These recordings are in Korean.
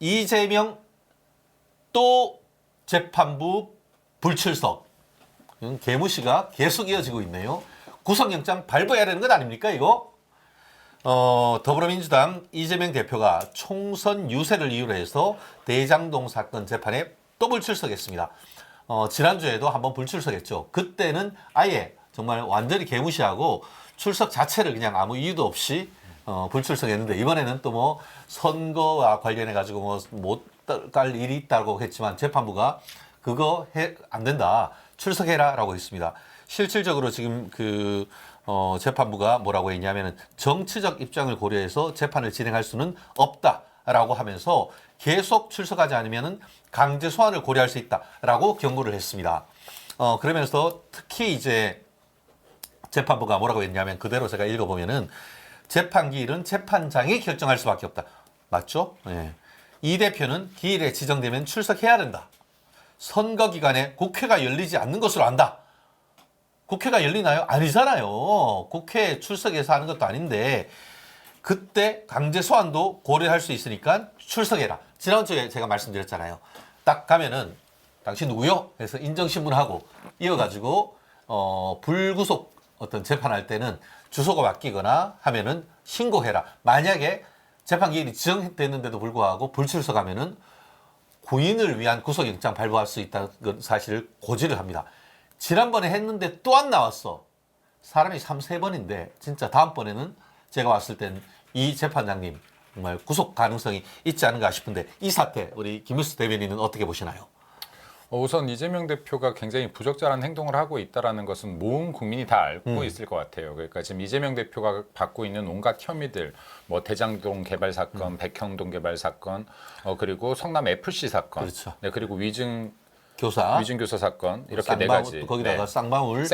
이재명 또 재판부 불출석. 개무시가 계속 이어지고 있네요. 구속영장 발부해야 되는 것 아닙니까 이거? 더불어민주당 이재명 대표가 총선 유세를 이유로 해서 대장동 사건 재판에 또 불출석했습니다. 지난주에도 한번 불출석했죠. 그때는 아예 정말 완전히 개무시하고 출석 자체를 그냥 아무 이유도 없이 불출석했는데, 이번에는 또 뭐 선거와 관련해 가지고 뭐 못 갈 일이 있다고 했지만 재판부가 그거 안 된다, 출석해라라고 했습니다. 실질적으로 지금 재판부가 뭐라고 했냐면은 정치적 입장을 고려해서 재판을 진행할 수는 없다라고 하면서 계속 출석하지 않으면은 강제 소환을 고려할 수 있다라고 경고를 했습니다. 그러면서 특히 이제 재판부가 뭐라고 했냐면, 그대로 제가 읽어보면은 재판 기일은 재판장이 결정할 수밖에 없다. 맞죠? 네. 이 대표는 기일에 지정되면 출석해야 된다. 선거 기간에 국회가 열리지 않는 것으로 안다. 국회가 열리나요? 아니잖아요. 국회 출석해서 하는 것도 아닌데 그때 강제 소환도 고려할 수 있으니까 출석해라. 지난주에 제가 말씀드렸잖아요. 딱 가면은 당신 누구요? 해서 인정신문하고 이어가지고 불구속 어떤 재판할 때는 주소가 바뀌거나 하면은 신고해라. 만약에 재판 기일이 지정됐는데도 불구하고 불출석하면은 구인을 위한 구속영장 발부할 수 있다는 사실을 고지를 합니다. 지난번에 했는데 또 안 나왔어. 사람이 3-4번인데 진짜 다음번에는 제가 왔을 땐 이 재판장님 정말 구속 가능성이 있지 않은가 싶은데, 이 사태 우리 김일수 대변인은 어떻게 보시나요? 우선 이재명 대표가 굉장히 부적절한 행동을 하고 있다는 것은 모든 국민이 다 알고 있을 것 같아요. 그러니까 지금 이재명 대표가 받고 있는 온갖 혐의들, 뭐 대장동 개발 사건, 백현동 개발 사건, 그리고 성남 FC 사건, 그렇죠. 네, 그리고 위증 교사 사건, 이렇게 네 가지. 거기다가 네. 쌍방울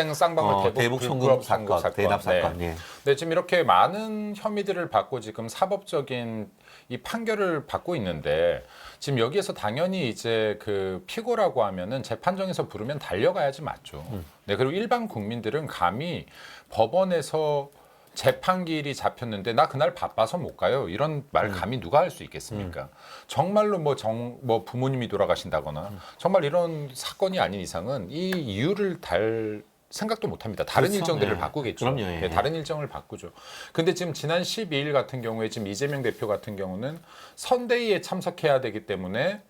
대북 송금 사건, 대납 사건. 네. 예. 네, 지금 이렇게 많은 혐의들을 받고 지금 사법적인 이 판결을 받고 있는데, 지금 여기에서 당연히 이제 그 피고라고 하면은 재판정에서 부르면 달려가야지 맞죠. 네, 그리고 일반 국민들은 감히 법원에서 재판기일이 잡혔는데 나 그날 바빠서 못 가요, 이런 말 감히 누가 할 수 있겠습니까? 정말로 뭐 부모님이 돌아가신다거나 정말 이런 사건이 아닌 이상은 이 이유를 달 생각도 못 합니다. 다른 그렇죠. 일정들을 예. 바꾸겠죠. 그럼요. 예. 네, 다른 일정을 바꾸죠. 근데 지금 지난 12일 같은 경우에 지금 이재명 대표 같은 경우는 선대위에 참석해야 되기 때문에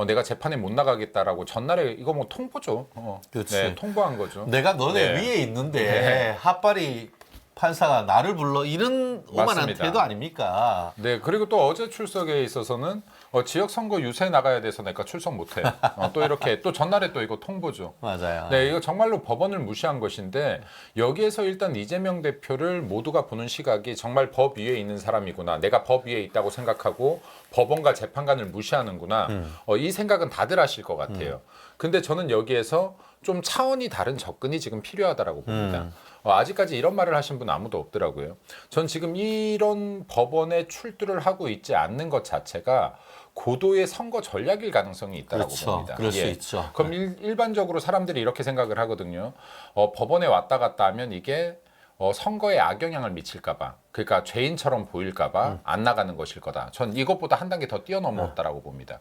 내가 재판에 못 나가겠다라고 전날에 이거 뭐 통보죠. 그렇지. 네, 통보한 거죠. 내가 너네 네. 위에 있는데 네. 핫바리 판사가 나를 불러, 이런 오만한 맞습니다. 태도 아닙니까? 네, 그리고 또 어제 출석에 있어서는 지역 선거 유세 나가야 돼서 내가 출석 못해. 또 이렇게 또 전날에 또 이거 통보죠. 맞아요. 네, 이거 정말로 법원을 무시한 것인데, 여기에서 일단 이재명 대표를 모두가 보는 시각이 정말 법 위에 있는 사람이구나, 내가 법 위에 있다고 생각하고 법원과 재판관을 무시하는구나, 이 생각은 다들 하실 것 같아요. 근데 저는 여기에서 좀 차원이 다른 접근이 지금 필요하다라고 봅니다. 아직까지 이런 말을 하신 분 아무도 없더라고요. 전 지금 이런 법원에 출두를 하고 있지 않는 것 자체가 고도의 선거 전략일 가능성이 있다고 그렇죠. 봅니다. 그럴 수 있죠. 그럼 일반적으로 사람들이 이렇게 생각을 하거든요. 법원에 왔다 갔다 하면 이게 선거에 악영향을 미칠까봐, 그러니까 죄인처럼 보일까봐 안 나가는 것일 거다. 전 이것보다 한 단계 더 뛰어넘었다라고 봅니다.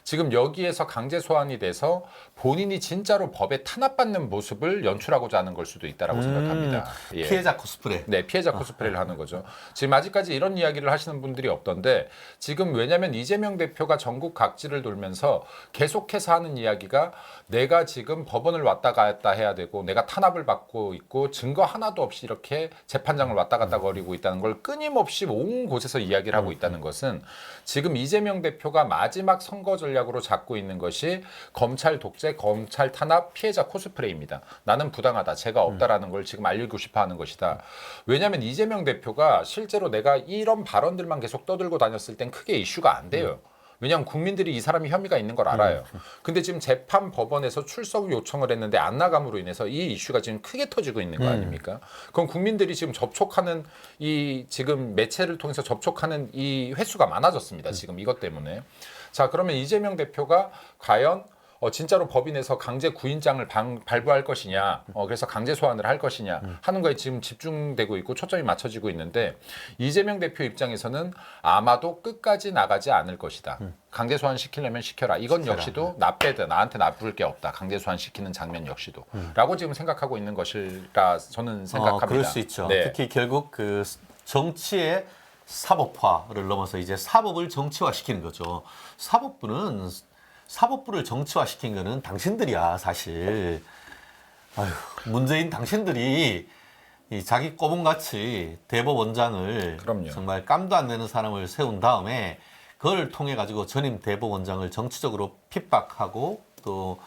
지금 여기에서 강제 소환이 돼서 본인이 진짜로 법에 탄압받는 모습을 연출하고자 하는 걸 수도 있다라고 생각합니다. 예. 피해자 코스프레. 네, 피해자 코스프레를 하는 거죠. 지금 아직까지 이런 이야기를 하시는 분들이 없던데, 지금 왜냐하면 이재명 대표가 전국 각지를 돌면서 계속해서 하는 이야기가, 내가 지금 법원을 왔다 갔다 해야 되고 내가 탄압을 받고 있고 증거 하나도 없이 이렇게 재판장을 왔다 갔다 거리고 있다는 걸 끊임없이 온 곳에서 이야기를 하고 있다는 것은, 지금 이재명 대표가 마지막 선거 전략으로 잡고 있는 것이 검찰 독재, 검찰 탄압, 피해자 코스프레입니다. 나는 부당하다, 제가 없다라는 걸 지금 알리고 싶어 하는 것이다. 왜냐하면 이재명 대표가 실제로 내가 이런 발언들만 계속 떠들고 다녔을 땐 크게 이슈가 안 돼요. 왜냐하면 국민들이 이 사람이 혐의가 있는 걸 알아요. 근데 지금 재판 법원에서 출석 요청을 했는데 안 나감으로 인해서 이 이슈가 지금 크게 터지고 있는 거 아닙니까? 그럼 국민들이 지금 접촉하는 이 지금 매체를 통해서 접촉하는 이 횟수가 많아졌습니다. 지금 이것 때문에. 자, 그러면 이재명 대표가 과연 진짜로 법인에서 강제 구인장을 발부할 것이냐, 그래서 강제 소환을 할 것이냐 하는 거에 지금 집중되고 있고 초점이 맞춰지고 있는데 이재명 대표 입장에서는 아마도 끝까지 나가지 않을 것이다. 강제 소환 시키려면 시켜라. 이건 역시도 나 빼드 나한테 나쁠 게 없다. 강제 소환 시키는 장면 역시도. 라고 지금 생각하고 있는 것이라 저는 생각합니다. 그럴 수 있죠. 네. 특히 결국 그 정치의 사법화를 넘어서 이제 사법을 정치화시키는 거죠. 사법부를 정치화시킨 거는 당신들이야, 사실. 아휴, 문재인 당신들이 이 자기 꼬문같이 대법원장을 그럼요. 정말 깜도 안 되는 사람을 세운 다음에 그걸 통해 가지고 전임 대법원장을 정치적으로 핍박하고 또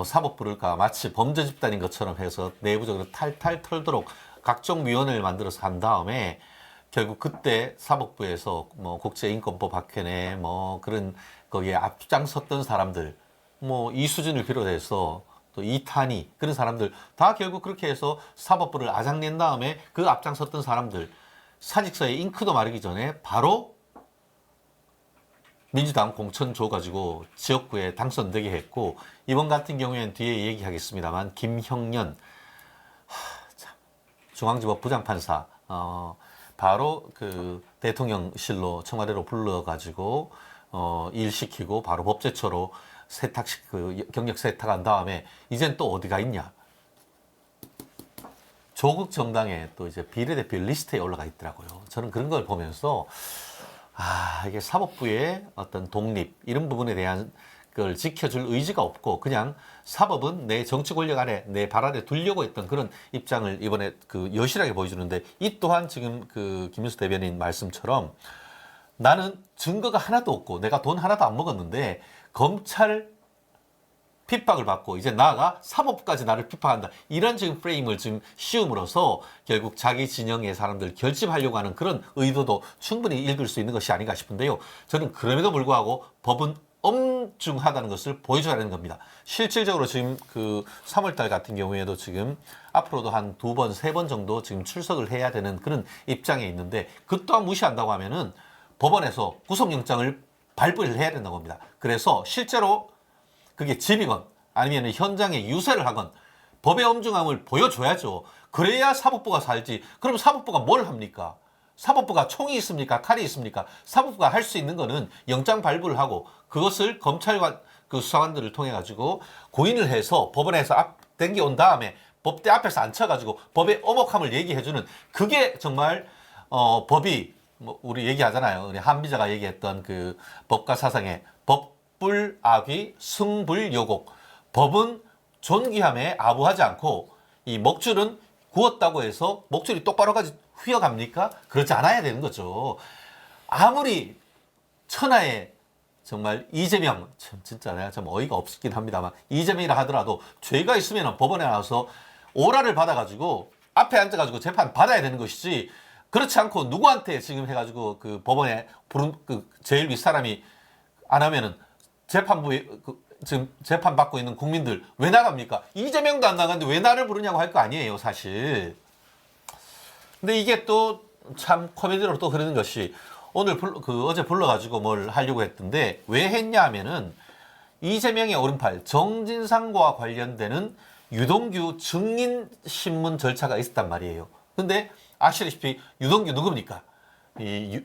사법부를 마치 범죄 집단인 것처럼 해서 내부적으로 탈탈 털도록 각종 위원회를 만들어서 한 다음에 결국 그때 사법부에서 뭐 국제인권법 박해네 뭐 그런 거기에 앞장섰던 사람들 뭐 이수진을 비롯해서 또 이탄희 그런 사람들 다 결국 그렇게 해서 사법부를 아작낸 다음에 그 앞장섰던 사람들 사직서에 잉크도 마르기 전에 바로 민주당 공천 줘가지고 지역구에 당선되게 했고 이번 같은 경우에는 뒤에 얘기하겠습니다만 김형년 중앙지법 부장판사 바로 그 대통령실로 청와대로 불러가지고 일 시키고 바로 법제처로 경력 세탁한 다음에 이젠 또 어디가 있냐? 조국 정당에 또 이제 비례대표 리스트에 올라가 있더라고요. 저는 그런 걸 보면서 이게 사법부의 어떤 독립 이런 부분에 대한 걸 지켜줄 의지가 없고 그냥 사법은 내 정치 권력 안에 내 발 아래 두려고 했던 그런 입장을 이번에 그 여실하게 보여주는데 이 또한 지금 그 김윤수 대변인 말씀처럼 나는 증거가 하나도 없고 내가 돈 하나도 안 먹었는데 검찰 핍박을 받고 이제 나아가 사법부까지 나를 핍박한다. 이런 지금 프레임을 지금 씌움으로써 결국 자기 진영의 사람들 결집하려고 하는 그런 의도도 충분히 읽을 수 있는 것이 아닌가 싶은데요. 저는 그럼에도 불구하고 법은 엄중하다는 것을 보여줘야 하는 겁니다. 실질적으로 지금 그 3월달 같은 경우에도 지금 앞으로도 한 2번, 3번 정도 지금 출석을 해야 되는 그런 입장에 있는데 그 또한 무시한다고 하면은 법원에서 구속영장을 발부를 해야 된다고 합니다. 그래서 실제로 그게 집이건 아니면 현장에 유세를 하건 법의 엄중함을 보여줘야죠. 그래야 사법부가 살지. 그럼 사법부가 뭘 합니까? 사법부가 총이 있습니까? 칼이 있습니까? 사법부가 할 수 있는 거는 영장 발부를 하고 그것을 검찰관 그 수사관들을 통해 가지고 고인을 해서 법원에서 땡겨온 다음에 법대 앞에서 앉혀가지고 법의 엄혹함을 얘기해주는 그게 정말 법이 뭐 우리 얘기하잖아요. 우리 한비자가 얘기했던 그 법과 사상의 법불악의 승불요곡. 법은 존귀함에 아부하지 않고 이 먹줄은 구웠다고 해서 먹줄이 똑바로 가지 휘어갑니까? 그렇지 않아야 되는 거죠. 아무리 천하의 정말 이재명 진짜 내가 좀 어이가 없긴 합니다만 이재명이라 하더라도 죄가 있으면 법원에 나와서 오라를 받아가지고 앞에 앉아가지고 재판 받아야 되는 것이지 그렇지 않고 누구한테 지금 해가지고 그 법원에 부른 그 제일 윗사람이 안 하면은 재판부에 지금 재판 받고 있는 국민들 왜 나갑니까? 이재명도 안 나가는데 왜 나를 부르냐고 할 거 아니에요, 사실. 근데 이게 또 참 코미디로 또 흐르는 것이 오늘 어제 불러가지고 뭘 하려고 했던데 왜 했냐 하면은 이재명의 오른팔 정진상과 관련되는 유동규 증인신문 절차가 있었단 말이에요. 근데 아시다시피 유동규 누굽니까? 이게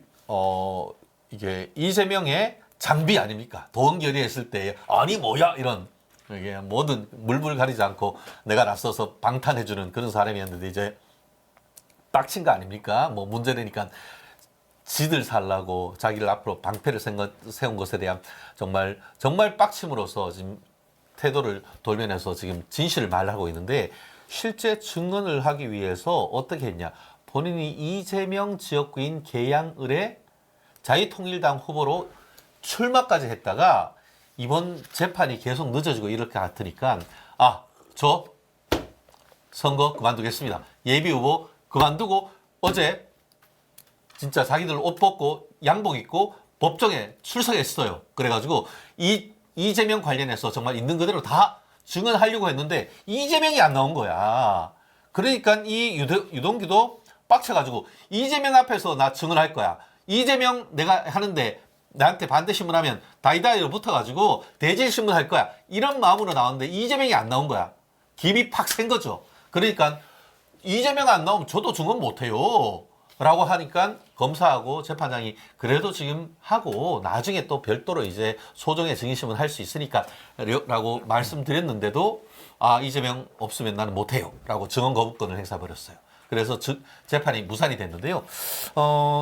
이재명의 장비 아닙니까? 돈 결의했을 때 아니 뭐야 이런 이게 뭐든 물불 가리지 않고 내가 나서서 방탄해주는 그런 사람이었는데 이제 빡친 거 아닙니까? 뭐 문제되니까 지들 살라고 자기를 앞으로 방패를 세운 것에 대한 정말 빡침으로써 지금 태도를 돌면해서 지금 진실을 말하고 있는데 실제 증언을 하기 위해서 어떻게 했냐? 본인이 이재명 지역구인 계양을에 자유통일당 후보로 출마까지 했다가 이번 재판이 계속 늦어지고 이렇게 같으니까 저 선거 그만두겠습니다. 예비후보 그만두고 어제 진짜 자기들 옷 벗고 양복 입고 법정에 출석했어요. 그래가지고 이재명 관련해서 정말 있는 그대로 다 증언하려고 했는데 이재명이 안 나온 거야. 그러니까 이 유동규도 빡쳐가지고 이재명 앞에서 나 증언할 거야. 이재명 내가 하는데 나한테 반대 신문하면 다이다이로 붙어가지고 대질 신문할 거야. 이런 마음으로 나왔는데 이재명이 안 나온 거야. 김이 팍 센 거죠. 그러니까 이재명 안 나오면 저도 증언 못해요. 라고 하니까 검사하고 재판장이 그래도 지금 하고 나중에 또 별도로 이제 소정의 증인신문 할 수 있으니까 라고 말씀드렸는데도 이재명 없으면 나는 못해요. 라고 증언 거부권을 행사해버렸어요. 그래서 재판이 무산이 됐는데요.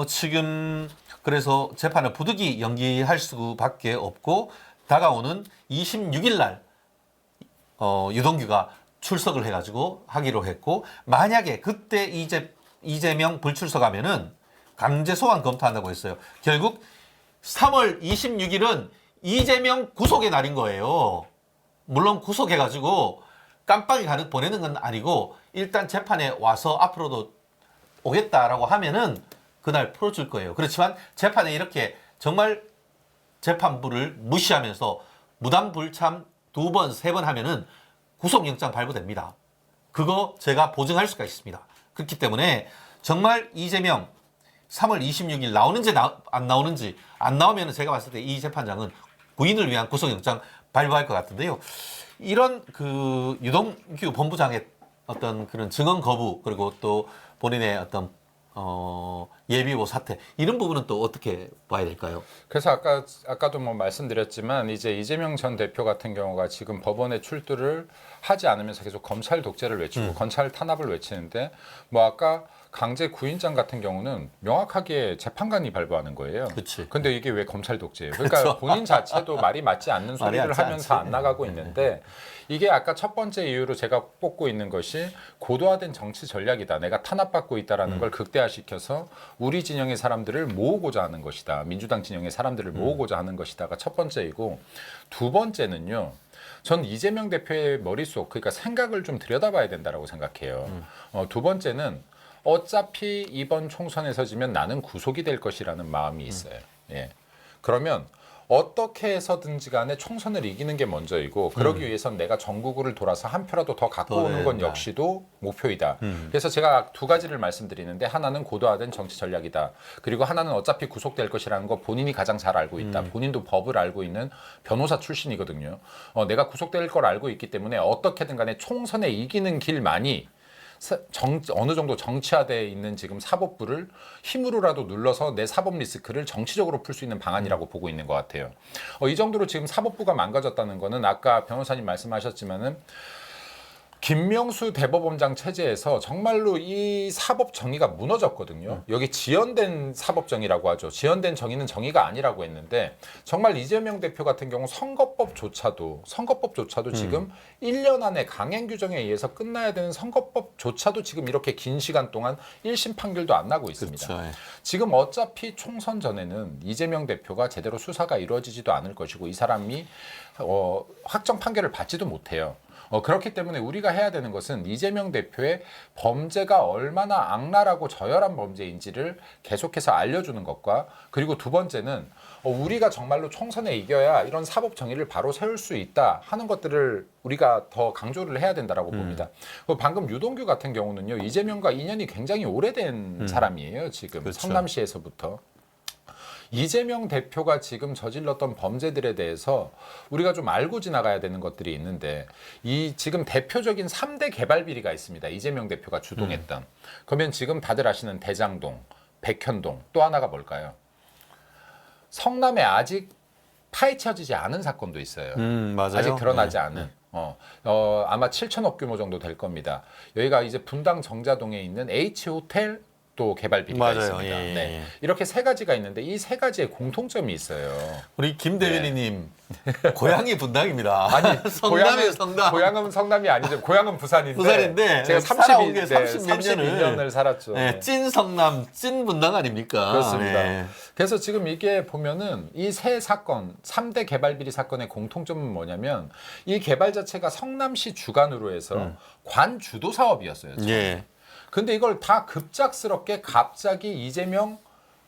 지금 그래서 재판을 부득이 연기할 수밖에 없고 다가오는 26일 날 유동규가 출석을 해가지고 하기로 했고 만약에 그때 이재명 불출석하면은 강제 소환 검토한다고 했어요. 결국 3월 26일은 이재명 구속의 날인 거예요. 물론 구속해가지고 깜빡이 가득 보내는 건 아니고 일단 재판에 와서 앞으로도 오겠다라고 하면은 그날 풀어줄 거예요. 그렇지만 재판에 이렇게 정말 재판부를 무시하면서 무단불참 2번, 3번 하면은 구속영장 발부됩니다. 그거 제가 보증할 수가 있습니다. 그렇기 때문에 정말 이재명 3월 26일 나오는지 안 나오는지 안 나오면 제가 봤을 때 이 재판장은 구인을 위한 구속영장 발부할 것 같은데요. 이런 그 유동규 본부장의 어떤 그런 증언 거부 그리고 또 본인의 어떤 예비후보 사태 이런 부분은 또 어떻게 봐야 될까요? 그래서 아까도 뭐 말씀드렸지만 이제 이재명 전 대표 같은 경우가 지금 법원에 출두를 하지 않으면서 계속 검찰 독재를 외치고 검찰 탄압을 외치는데 뭐 아까 강제 구인장 같은 경우는 명확하게 재판관이 발부하는 거예요. 그치. 근데 이게 왜 검찰 독재예요? 그러니까 그쵸. 본인 자체도 말이 맞지 않는 말이 소리를 맞지 하면서 않지. 안 나가고 있는데 이게 아까 첫 번째 이유로 제가 뽑고 있는 것이 고도화된 정치 전략이다. 내가 탄압받고 있다라는 걸 극대화시켜서 우리 진영의 사람들을 모으고자 하는 것이다. 민주당 진영의 사람들을 모으고자 하는 것이다가 첫 번째이고 두 번째는요. 전 이재명 대표의 머릿속 그러니까 생각을 좀 들여다봐야 된다라고 생각해요. 두 번째는 어차피 이번 총선에서 지면 나는 구속이 될 것이라는 마음이 있어요. 예. 그러면 어떻게 해서든지 간에 총선을 이기는 게 먼저이고 그러기 위해선 내가 전국을 돌아서 한 표라도 더 갖고 오는 건 역시도 목표이다. 그래서 제가 두 가지를 말씀드리는데 하나는 고도화된 정치 전략이다. 그리고 하나는 어차피 구속될 것이라는 거 본인이 가장 잘 알고 있다. 본인도 법을 알고 있는 변호사 출신이거든요. 내가 구속될 걸 알고 있기 때문에 어떻게든 간에 총선에 이기는 길만이 어느 정도 정치화되어 있는 지금 사법부를 힘으로라도 눌러서 내 사법 리스크를 정치적으로 풀 수 있는 방안이라고 보고 있는 것 같아요. 이 정도로 지금 사법부가 망가졌다는 거는 아까 변호사님 말씀하셨지만은 김명수 대법원장 체제에서 정말로 이 사법 정의가 무너졌거든요. 여기 지연된 사법 정의라고 하죠. 지연된 정의는 정의가 아니라고 했는데 정말 이재명 대표 같은 경우 선거법조차도 지금 1년 안에 강행 규정에 의해서 끝나야 되는 선거법조차도 지금 이렇게 긴 시간 동안 1심 판결도 안 나고 있습니다. 그렇죠. 지금 어차피 총선 전에는 이재명 대표가 제대로 수사가 이루어지지도 않을 것이고 이 사람이 확정 판결을 받지도 못해요. 그렇기 때문에 우리가 해야 되는 것은 이재명 대표의 범죄가 얼마나 악랄하고 저열한 범죄인지를 계속해서 알려주는 것과 그리고 두 번째는 우리가 정말로 총선에 이겨야 이런 사법 정의를 바로 세울 수 있다 하는 것들을 우리가 더 강조를 해야 된다라고 봅니다. 방금 유동규 같은 경우는요. 이재명과 인연이 굉장히 오래된 사람이에요. 지금 그렇죠. 성남시에서부터. 이재명 대표가 지금 저질렀던 범죄들에 대해서 우리가 좀 알고 지나가야 되는 것들이 있는데 이 지금 대표적인 3대 개발 비리가 있습니다. 이재명 대표가 주동했던. 그러면 지금 다들 아시는 대장동, 백현동 또 하나가 뭘까요? 성남에 아직 파헤쳐지지 않은 사건도 있어요. 맞아요. 아직 드러나지 않은. 아마 7천억 규모 정도 될 겁니다. 여기가 이제 분당 정자동에 있는 H호텔 또 개발 비리가 맞아요. 있습니다. 예, 네. 예. 이렇게 세 가지가 있는데 이 세 가지의 공통점이 있어요. 우리 김 대변인님 고향이 분당입니다. 아니 성남에 성남. 고향은 성남이 아니죠. 고향은 부산인데. 부산인데 제가 살아온 게 32년을 살았죠. 네, 찐 성남, 찐 분당 아닙니까? 그렇습니다. 네. 그래서 지금 이게 보면은 이 세 사건, 3대 개발 비리 사건의 공통점은 뭐냐면 이 개발 자체가 성남시 주관으로 해서 관주도 사업이었어요. 예. 근데 이걸 다 급작스럽게 갑자기 이재명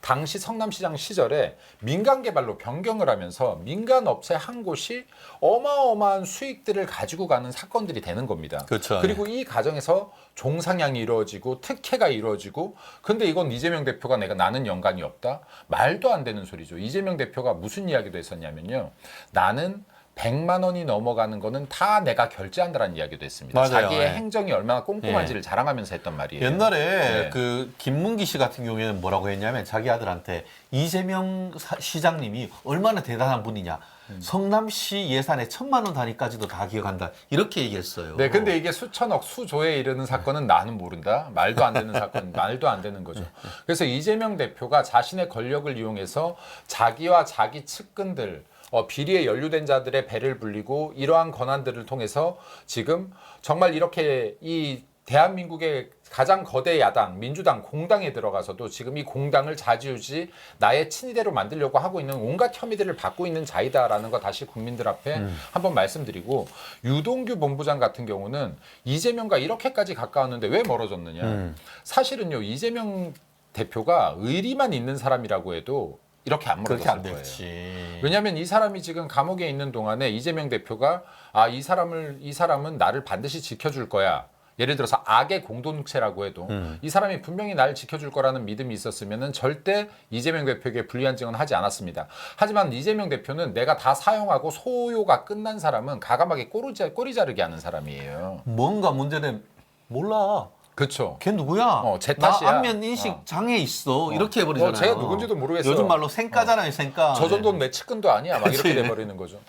당시 성남시장 시절에 민간 개발로 변경을 하면서 민간 업체 한 곳이 어마어마한 수익들을 가지고 가는 사건들이 되는 겁니다. 그렇죠. 그리고 이 과정에서 종상향이 이루어지고 특혜가 이루어지고 근데 이건 이재명 대표가 나는 연관이 없다? 말도 안 되는 소리죠. 이재명 대표가 무슨 이야기도 했었냐면요. 나는 100만 원이 넘어가는 거는 다 내가 결제한다라는 이야기도 했습니다. 맞아요. 자기의 예. 행정이 얼마나 꼼꼼한지를 자랑하면서 했던 말이에요. 옛날에 네. 그 김문기 씨 같은 경우에는 뭐라고 했냐면 자기 아들한테 이재명 시장님이 얼마나 대단한 분이냐. 성남시 예산의 1,000만 원 단위까지도 다 기억한다. 이렇게 얘기했어요. 네, 근데 이게 수천억, 수조에 이르는 사건은 나는 모른다. 말도 안 되는 사건, 말도 안 되는 거죠. 그래서 이재명 대표가 자신의 권력을 이용해서 자기와 자기 측근들, 비리에 연루된 자들의 배를 불리고 이러한 권한들을 통해서 지금 정말 이렇게 이 대한민국의 가장 거대 야당 민주당 공당에 들어가서도 지금 이 공당을 좌지우지 나의 친이대로 만들려고 하고 있는 온갖 혐의들을 받고 있는 자이다라는 거 다시 국민들 앞에 한번 말씀드리고 유동규 본부장 같은 경우는 이재명과 이렇게까지 가까웠는데 왜 멀어졌느냐. 사실은요 이재명 대표가 의리만 있는 사람이라고 해도 이렇게 안 그렇게 멀어졌을 안 거예요. 됐지. 왜냐하면 이 사람이 지금 감옥에 있는 동안에 이재명 대표가 이 사람은 나를 반드시 지켜줄 거야. 예를 들어서 악의 공동체라고 해도 이 사람이 분명히 나를 지켜줄 거라는 믿음이 있었으면은 절대 이재명 대표에게 불리한 증언은 하지 않았습니다. 하지만 이재명 대표는 내가 다 사용하고 소요가 끝난 사람은 가감하게 꼬리 자르게 하는 사람이에요. 뭔가 문제는 몰라. 그렇죠. 걔 누구야? 제 나 탓이야. 안면 인식 장애 있어. 이렇게 해버리잖아요. 제가 누군지도 모르겠어. 요즘 말로 생까잖아요, 생까. 저 정도는 내 측근도 아니야. 막 이렇게 그치. 돼버리는 거죠.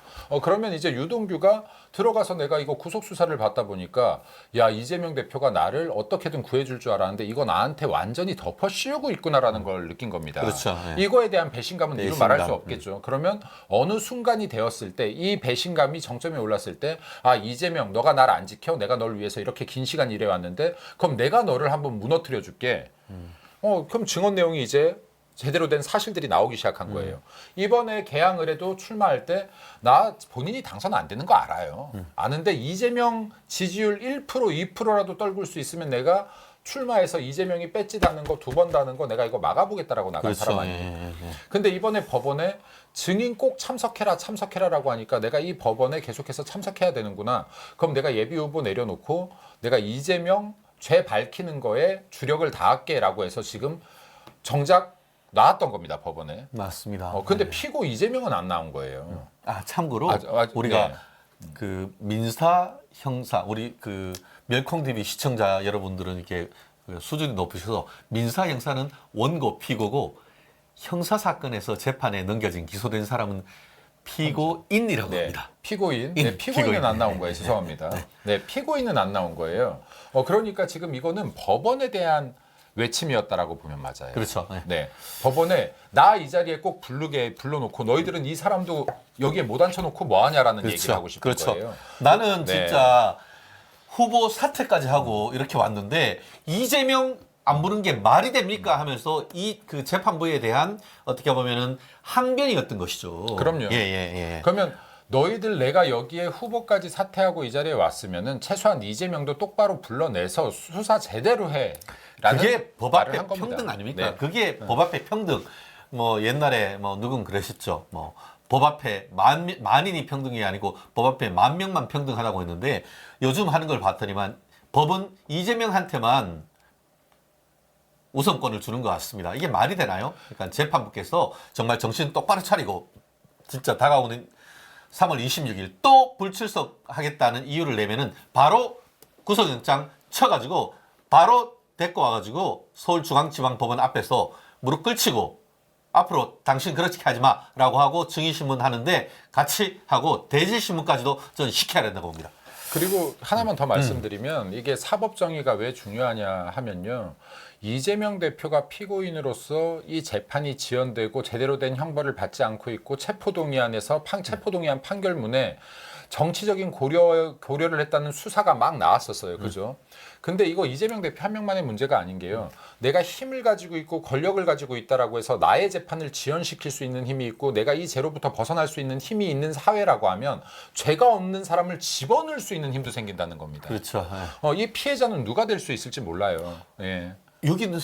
그러면 이제 유동규가 들어가서 내가 이거 구속 수사를 받다 보니까 야 이재명 대표가 나를 어떻게든 구해줄 줄 알았는데 이거 나한테 완전히 덮어 씌우고 있구나라는 걸 느낀 겁니다. 그렇죠. 네. 이거에 대한 배신감은 이루 배신감. 말할 수 없겠죠. 그러면 어느 순간이 되었을 때 이 배신감이 정점에 올랐을 때 이재명 너가 나를 안 지켜 내가 널 위해서 이렇게 긴 시간 일해왔는데 그럼 내가 너를 한번 무너뜨려 줄게. 그럼 증언 내용이 이제 제대로 된 사실들이 나오기 시작한 거예요. 이번에 개항을 해도 출마할 때 나 본인이 당선 안 되는 거 알아요. 아는데 이재명 지지율 1% 2%라도 떨굴 수 있으면 내가 출마해서 이재명이 배지 다는 거 2번 다는 거 내가 이거 막아보겠다라고 나간 그렇죠. 사람 아니에요. 근데 이번에 법원에 증인 꼭 참석해라라고 하니까 내가 이 법원에 계속해서 참석해야 되는구나. 그럼 내가 예비 후보 내려놓고 내가 이재명 죄 밝히는 거에 주력을 다할게라고 해서 지금 정작 나왔던 겁니다 법원에. 맞습니다. 근데 네. 피고 이재명은 안 나온 거예요. 참고로 우리가 그 민사 형사 우리 그 멸콩 TV 시청자 여러분들은 이렇게 그 수준이 높으셔서 민사 형사는 원고 피고고 형사 사건에서 재판에 넘겨진 기소된 사람은 피고인이라고 합니다. 피고인. 피고인. 피고인은 안 나온 네, 거예요. 네, 죄송합니다. 피고인은 안 나온 거예요. 그러니까 지금 이거는 법원에 대한 외침이었다라고 보면 맞아요. 그렇죠. 네. 법원에 나 이 자리에 꼭 불러놓고 너희들은 이 사람도 여기에 못 앉혀놓고 뭐하냐라는 얘기를 하고 싶은 거예요. 나는 네. 진짜 후보 사퇴까지 하고 이렇게 왔는데 이재명 안 부른 게 말이 됩니까 하면서 이 그 재판부에 대한 어떻게 보면은 항변이었던 것이죠. 그럼요. 예. 그러면 너희들 내가 여기에 후보까지 사퇴하고 이 자리에 왔으면은 최소한 이재명도 똑바로 불러내서 수사 제대로 해. 그게 법 앞에 말을 한 겁니다. 평등 아닙니까? 네. 그게 법 앞에 평등. 뭐 옛날에 뭐 누군 그러셨죠. 뭐 법 앞에 만인이 평등이 아니고 법 앞에 10,000명만 평등하다고 했는데 요즘 하는 걸 봤더니만 법은 이재명한테만 우선권을 주는 것 같습니다. 이게 말이 되나요? 그러니까 재판부께서 정말 정신 똑바로 차리고 진짜 다가오는 3월 26일 또 불출석하겠다는 이유를 내면은 바로 구속영장 쳐가지고 바로 데리고 와가지고 서울중앙지방법원 앞에서 무릎 꿇치고 앞으로 당신 그렇게 하지 마라고 하고 증인신문 하는데 같이 하고 대질신문까지도 저는 시켜야 된다고 봅니다. 그리고 하나만 더 말씀드리면 이게 사법정의가 왜 중요하냐 하면요. 이재명 대표가 피고인으로서 이 재판이 지연되고 제대로 된 형벌을 받지 않고 있고 체포동의안에서 체포동의안 판결문에 정치적인 고려를 했다는 수사가 막 나왔었어요. 그죠? 근데 이거 이재명 대표 한 명만의 문제가 아닌 게요. 내가 힘을 가지고 있고 권력을 가지고 있다라고 해서 나의 재판을 지연시킬 수 있는 힘이 있고 내가 이 죄로부터 벗어날 수 있는 힘이 있는 사회라고 하면 죄가 없는 사람을 집어넣을 수 있는 힘도 생긴다는 겁니다. 그렇죠. 이 피해자는 누가 될 수 있을지 몰라요. 예. 여기 있는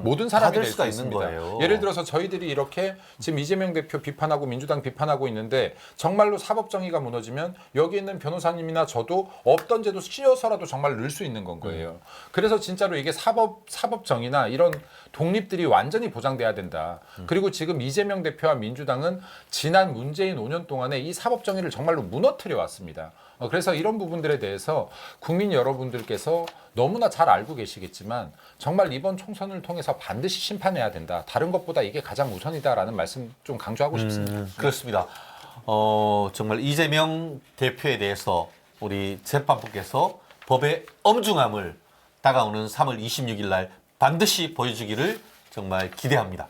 모든 사람이 될 될 수가 수 있는 있습니다. 거예요. 예를 들어서 저희들이 이렇게 지금 이재명 대표 비판하고 민주당 비판하고 있는데 정말로 사법정의가 무너지면 여기 있는 변호사님이나 저도 없던 제도 씌워서라도 정말 넣을 수 있는 건 거예요. 그래서 진짜로 이게 사법정의나 이런 독립들이 완전히 보장돼야 된다. 그리고 지금 이재명 대표와 민주당은 지난 문재인 5년 동안에 이 사법정의를 정말로 무너뜨려 왔습니다. 그래서 이런 부분들에 대해서 국민 여러분들께서 너무나 잘 알고 계시겠지만 정말 이번 총선을 통해서 반드시 심판해야 된다. 다른 것보다 이게 가장 우선이다라는 말씀 좀 강조하고 싶습니다. 그렇습니다. 정말 이재명 대표에 대해서 우리 재판부께서 법의 엄중함을 다가오는 3월 26일 날 반드시 보여주기를 정말 기대합니다.